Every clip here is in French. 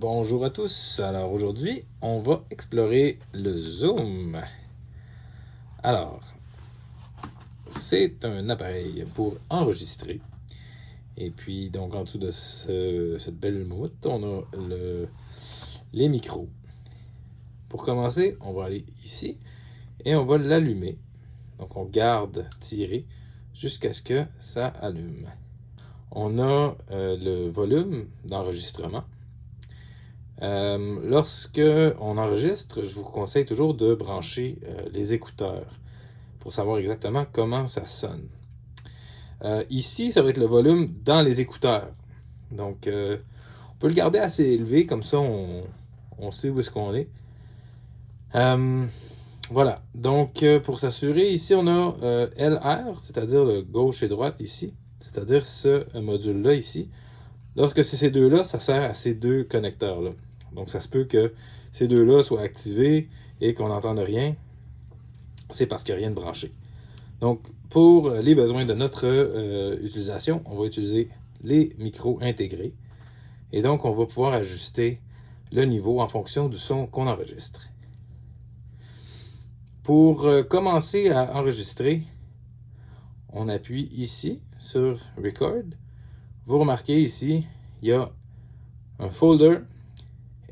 Bonjour à tous. Alors aujourd'hui, on va explorer le Zoom. Alors, c'est un appareil pour enregistrer. Et puis, donc, en dessous de cette belle moumoute, on a les micros. Pour commencer, on va aller ici et on va l'allumer. Donc, on garde tiré jusqu'à ce que ça allume. On a le volume d'enregistrement. Lorsque on enregistre, je vous conseille toujours de brancher les écouteurs pour savoir exactement comment ça sonne. Ici, ça va être le volume dans les écouteurs. Donc, on peut le garder assez élevé, comme ça on sait où est-ce qu'on est. Voilà, donc pour s'assurer, ici on a LR, c'est-à-dire le gauche et droite ici, c'est-à-dire ce module-là ici. Lorsque c'est ces deux-là, ça sert à ces deux connecteurs-là. Donc, ça se peut que ces deux-là soient activés et qu'on n'entende rien. C'est parce qu'il n'y a rien de branché. Donc, pour les besoins de notre utilisation, on va utiliser les micros intégrés. Et donc, on va pouvoir ajuster le niveau en fonction du son qu'on enregistre. Pour commencer à enregistrer, on appuie ici sur Record. Vous remarquez ici, il y a un folder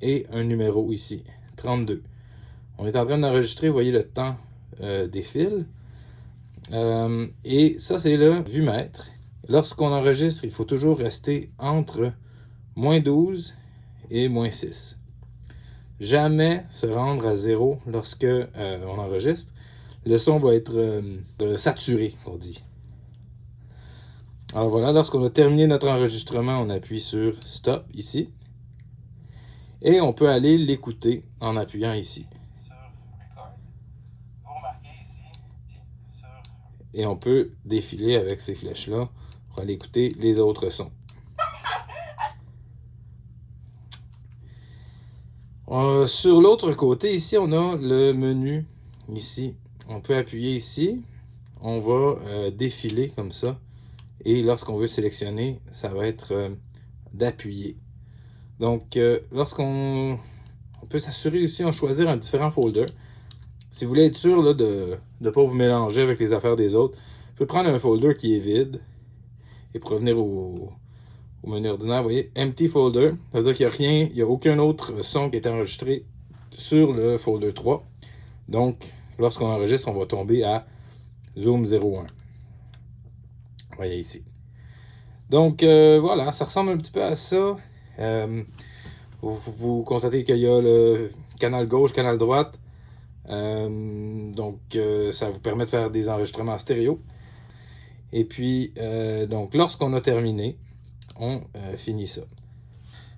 et un numéro ici, 32. On est en train d'enregistrer, vous voyez le temps défile. Et ça, c'est le vumètre. Lorsqu'on enregistre, il faut toujours rester entre moins 12 et moins 6. Jamais se rendre à 0 lorsque on enregistre. Le son va être saturé, on dit. Alors voilà, lorsqu'on a terminé notre enregistrement, on appuie sur Stop ici. Et on peut aller l'écouter en appuyant ici. Et on peut défiler avec ces flèches-là pour aller écouter les autres sons. Sur l'autre côté, ici, on a le menu. Ici, on peut appuyer ici. On va défiler comme ça. Et lorsqu'on veut sélectionner, ça va être d'appuyer. Donc, lorsqu'on peut s'assurer ici, on choisir un différent folder. Si vous voulez être sûr là, de ne pas vous mélanger avec les affaires des autres, vous pouvez prendre un folder qui est vide et pour revenir au menu ordinaire, vous voyez, Empty Folder, c'est-à-dire qu'il n'y a rien, il n'y a aucun autre son qui est enregistré sur le folder 3. Donc, lorsqu'on enregistre, on va tomber à Zoom 01. Vous voyez ici. Donc, voilà, ça ressemble un petit peu à ça. Vous constatez qu'il y a le canal gauche, canal droite. Donc, ça vous permet de faire des enregistrements stéréo. Et puis, donc, lorsqu'on a terminé, on finit ça.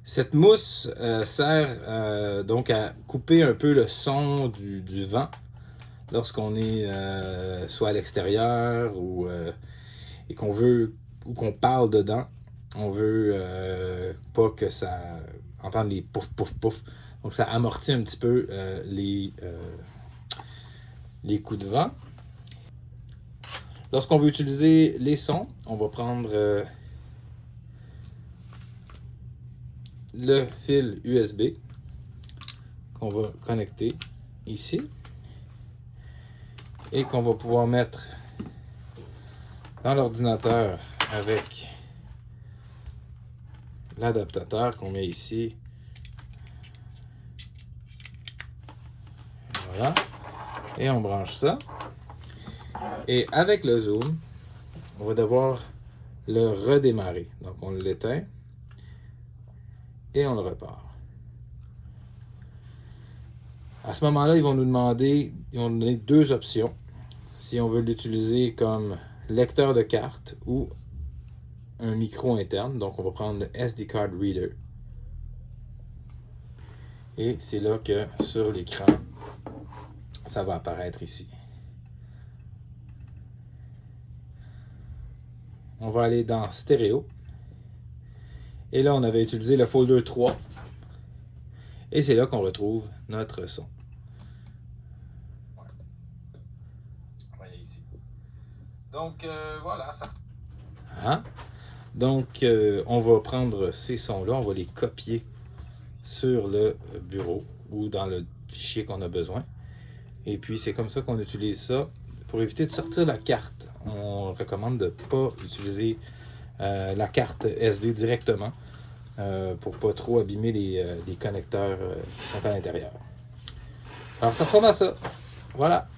Cette mousse sert donc à couper un peu le son du vent lorsqu'on est soit à l'extérieur et qu'on veut ou qu'on parle dedans. On veut pas que ça entende les pouf pouf pouf. Donc ça amortit un petit peu les coups de vent. Lorsqu'on veut utiliser les sons, on va prendre le fil USB qu'on va connecter ici et qu'on va pouvoir mettre dans l'ordinateur avec l'adaptateur qu'on met ici. Voilà. Et on branche ça. Et avec le zoom, on va devoir le redémarrer. Donc on l'éteint et on le repart. À ce moment-là, ils vont nous donner deux options. Si on veut l'utiliser comme lecteur de carte ou un micro interne. Donc on va prendre le SD Card Reader. Et c'est là que sur l'écran, ça va apparaître ici. On va aller dans stéréo. Et là, on avait utilisé le folder 3. Et c'est là qu'on retrouve notre son. Voyez ici. Donc, voilà. Ça... Donc, on va prendre ces sons-là, on va les copier sur le bureau ou dans le fichier qu'on a besoin. Et puis, c'est comme ça qu'on utilise ça. Pour éviter de sortir la carte, on recommande de ne pas utiliser la carte SD directement pour ne pas trop abîmer les connecteurs qui sont à l'intérieur. Alors, ça ressemble à ça. Voilà.